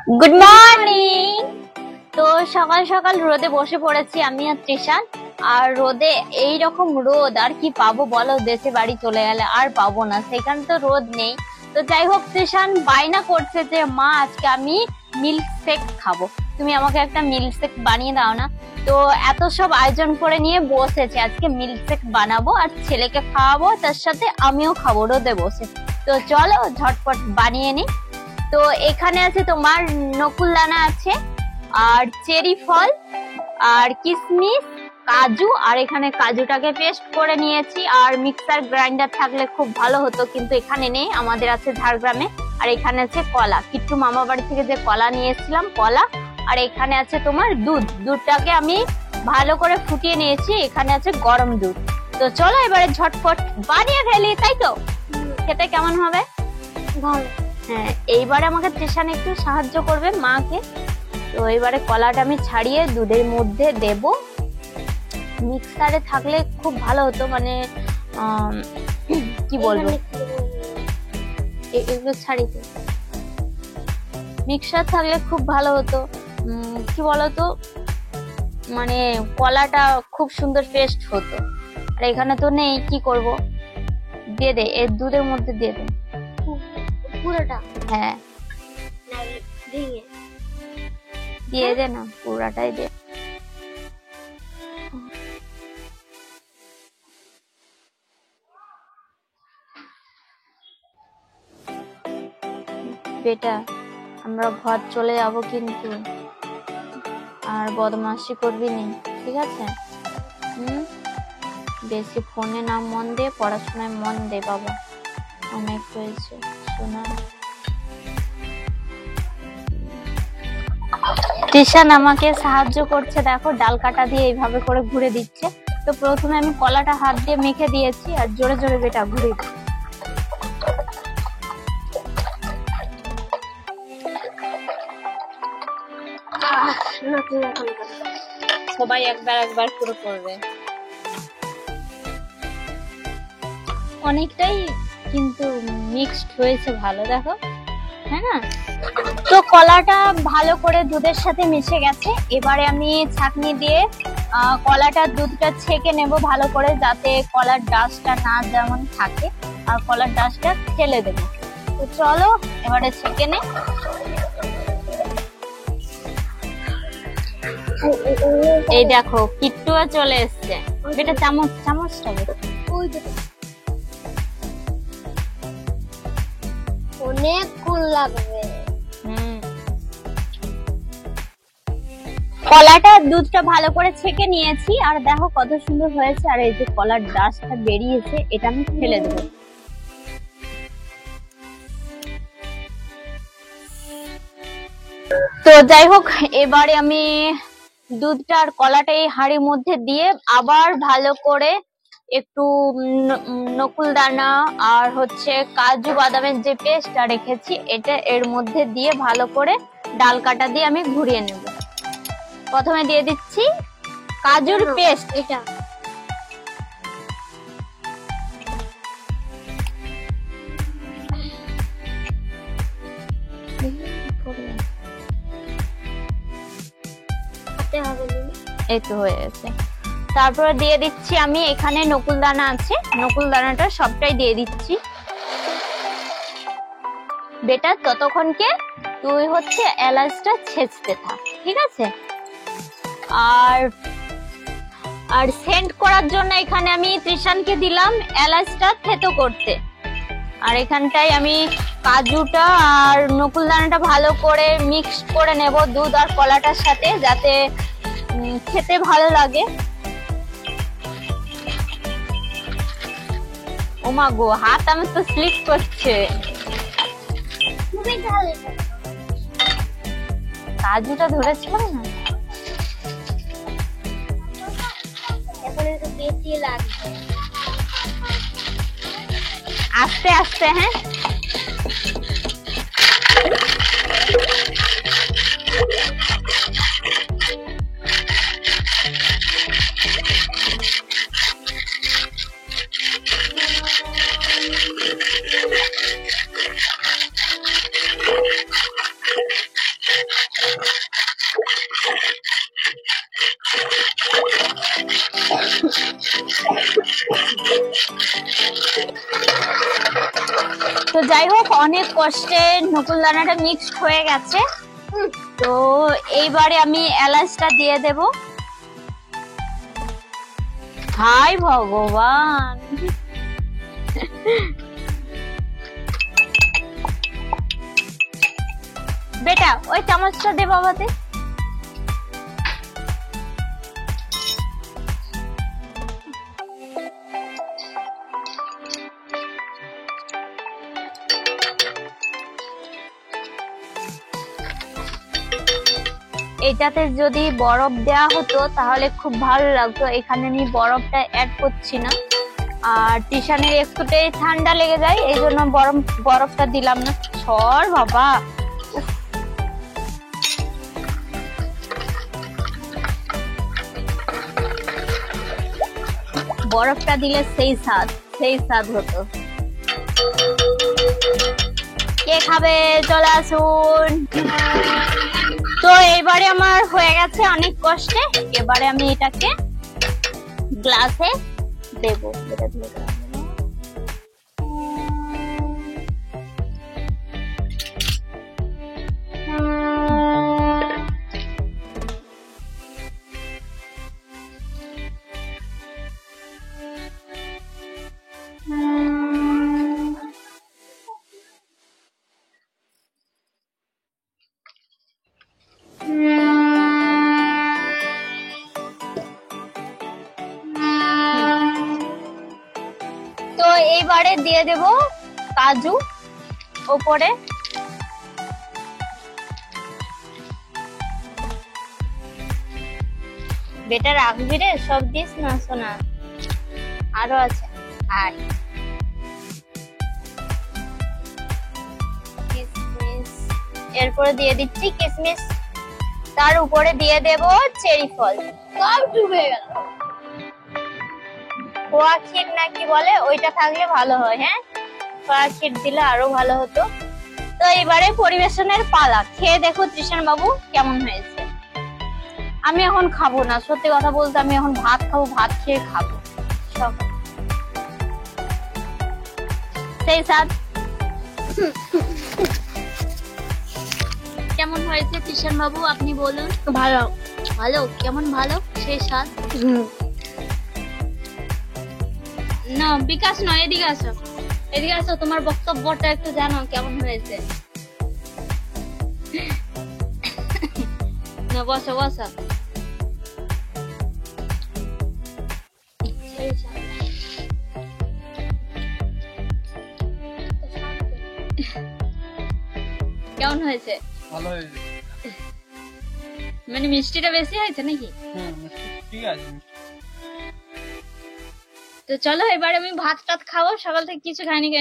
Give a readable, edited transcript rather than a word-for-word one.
Good morning. তো সকাল সকাল রোদে বসে পড়েছি আমি আর তৃষান। আর রোদে এই রকম রোদ আর কি পাবো বলো, দেশে বাড়ি চলে গেলে আর পাবো না, সেখানে তো রোদ নেই। তো যাই হোক, তৃষান বায়না করছে যে মা আজকে আমি মিল্ক শেক খাবো, তুমি আমাকে একটা মিল্ক শেক বানিয়ে দাও না। তো এত সব আয়োজন করে নিয়ে বসেছে, আজকে মিল্ক শেক বানাবো আর ছেলেকে খাওয়াবো, তার সাথে আমিও খাবো রোদে বসে। তো চলো ঝটপট বানিয়ে নি। তো এখানে আছে তোমার নকুলদানা আছে, আর চেরি ফল, আর কিশমিশ, কাজু, আর এখানে কাজুটাকে পেস্ট করে নিয়েছি। আর মিক্সার গ্রাইন্ডার থাকলে খুব ভালো হতো, কিন্তু এখানে নেই, আমাদের আছে ঝাড়গ্রামে। আর এখানে আছে কলা, কিট্টু মামা বাড়ি থেকে যে কলা নিয়েছিলাম কলা। আর এখানে আছে তোমার দুধ, দুধটাকে আমি ভালো করে ফুটিয়ে নিয়েছি, এখানে আছে গরম দুধ। তো চলো এবারে ঝটপট বানিয়ে ফেলি, তাই তো? খেতে কেমন হবে? ভালো। হ্যাঁ, এইবারে আমাকে তৃষান একটু সাহায্য করবে মাকে। তো এবারে কলাটা আমি ছাড়িয়ে দুধের মধ্যে দেব। মিক্সারে থাকলে খুব ভালো হতো, মানে কি বলবো, এগুলো ছাড়িতে মিক্সার থাকলে খুব ভালো হতো। কি বলতো, মানে কলাটা খুব সুন্দর পেস্ট হতো। আর এখানে তো নেই, কি করব, দিয়ে দে, এর দুধের মধ্যে দিয়ে দে পুরোটা? হ্যাঁ, ভেঙে দিয়ে দে না, পুরাটাই দে। বেটা, আমরা ঘর চলে যাব কিন্তু, আর বদমাশি করবি না, ঠিক আছে? বেশি ফোনে না মন দে, পড়াশোনায় মন দে বাবা, অনেক হয়েছে শোনা। তৃষান আমাকে সাহায্য করছে, দেখো ডাল কাটা দিয়ে এইভাবে করে ঘুরে দিচ্ছে। তো প্রথমে আমি কলাটা হাত দিয়ে মেখে দিয়েছি, আর জোরে জোরে বেটা ঘুরে দিই। সবাই একবার একবার করে করবে, অনেকটাই কিন্তু মিক্সড হয়েছে ভালো, দেখো, হ্যাঁ না? তো কলাটা ভালো করে দুধের সাথে মিশে গেছে। এবারে আমি ছাঁকনি দিয়ে কলাটা দুধটা ছেঁকে নেব ভালো করে, যাতে কলার ডাস্টটা না যেমন থাকে, আর কলার ডাস্টটা ফেলে দেবো। তো চলো এবারে ছেঁকে নে। এই দেখো কিট্টুয়া চলে এসছে, এটা চামচটা অনেকক্ষণ লাগবে। কলাটা দুধটা ভালো করে ছেঁকে নিয়েছি, আর দেখো কত সুন্দর হয়েছে। আর এই যে কলার ডাস্টটা বেরিয়েছে, এটা আমি ফেলে দেবো। তো যাই হোক, এবারে আমি দুধটা আর কলাটা এই হাঁড়ির মধ্যে দিয়ে আবার ভালো করে একটু নকুলদানা আর হচ্ছে কাজু বাদামের যে পেস্টটা রেখেছি, এটা এর মধ্যে দিয়ে ভালো করে ডাল কাটা দিয়ে আমি ঘুরিয়ে নেব। প্রথমে দিয়ে দিচ্ছি কাজুর পেস্ট, এটা এই তো হয়ে গেছে। তারপরে দিয়ে দিচ্ছি আমি, এখানে নকুলদানা আছে, নকুলদানাটা সবটাই দিয়ে দিচ্ছি। বেটা ততক্ষণকে তুই হচ্ছে এলাচটা ছেঁচতে থাক, ঠিক আছে? আর সেন্ট করার জন্য এখানে আমি তৃষানকে দিলাম এলাচটা থেতো করতে। আর এখানটায় আমি কাজুটা আর নকুলদানাটা ভালো করে মিক্সড করে নেব দুধ আর কলাটার সাথে, যাতে খেতে ভালো লাগে। ওমা গো, হাত আমার তো স্লিপ করছে। কাজুটা ধরেছিল না, এখন একটু বেশি লাগবে। আস্তে আস্তে, হ্যাঁ। অনেক কষ্টে নকুল দানাটা মিক্সড হয়ে গেছে। তো এইবারে আমি এলাচটা দিয়ে দেব। হাই ভগবান, বেটা ওই চামচটা দে বাবাতে। এটাতে যদি বরফ দেওয়া হতো তাহলে খুব ভালো লাগতো। এখানে আমি বরফটা অ্যাড করছি না, আর টিশানের একটুটাই ঠান্ডা লেগে যায়, এই জন্য বরফটা দিলাম না। সর বাবা, বরফটা দিলে সেই স্বাদ হতো। কে খাবে চলে আসুন। তো এবারে আমার হয়ে গেছে অনেক কষ্টে। এবারে আমি এটাকে গ্লাসে দেবো। তো এইবারে দিয়ে দেব কাজু ওপরে। বেটা রাখবি রে, সব দিস না সোনা, আরো আছে। আর কিশমিশ এরপরে দিয়ে দিচ্ছি কিশমিশ, তার উপরে দিয়ে দেব চেরি ফল। সব ডুবে গেল। খোয়া ক্ষীর নাকি বলে, ওইটা থাকলে ভালো হয়। হ্যাঁ, খোয়া ক্ষীর দিলে আরো ভালো হতো। তো এবারে পরিবেশনের পালা। খেয়ে দেখো তৃষান বাবু কেমন হয়েছে। আমি এখন খাবো না, সত্যি কথা বলতে আমি এখন ভাত খাবো, ভাত খেয়ে খাবো সব। সেই স্বাদ। কেমন হয়েছে তৃষান বাবু আপনি বলুন। ভালো। ভালো? কেমন ভালো? সেই স্বাদ। না বিকাশ নয়, এদিকে আসো, এদিকে আসো, তোমার বক্তব্যটা একটু জানো কেমন হয়েছে। না বসো বসো। কেমন হয়েছে? ভালো হয়েছে। মানে মিষ্টিটা বেশি হয়েছে নাকি? ঠিক আছে। তো চলো এবার আমি ভাত টাত খাবো, সকাল থেকে কিছু খাইনি।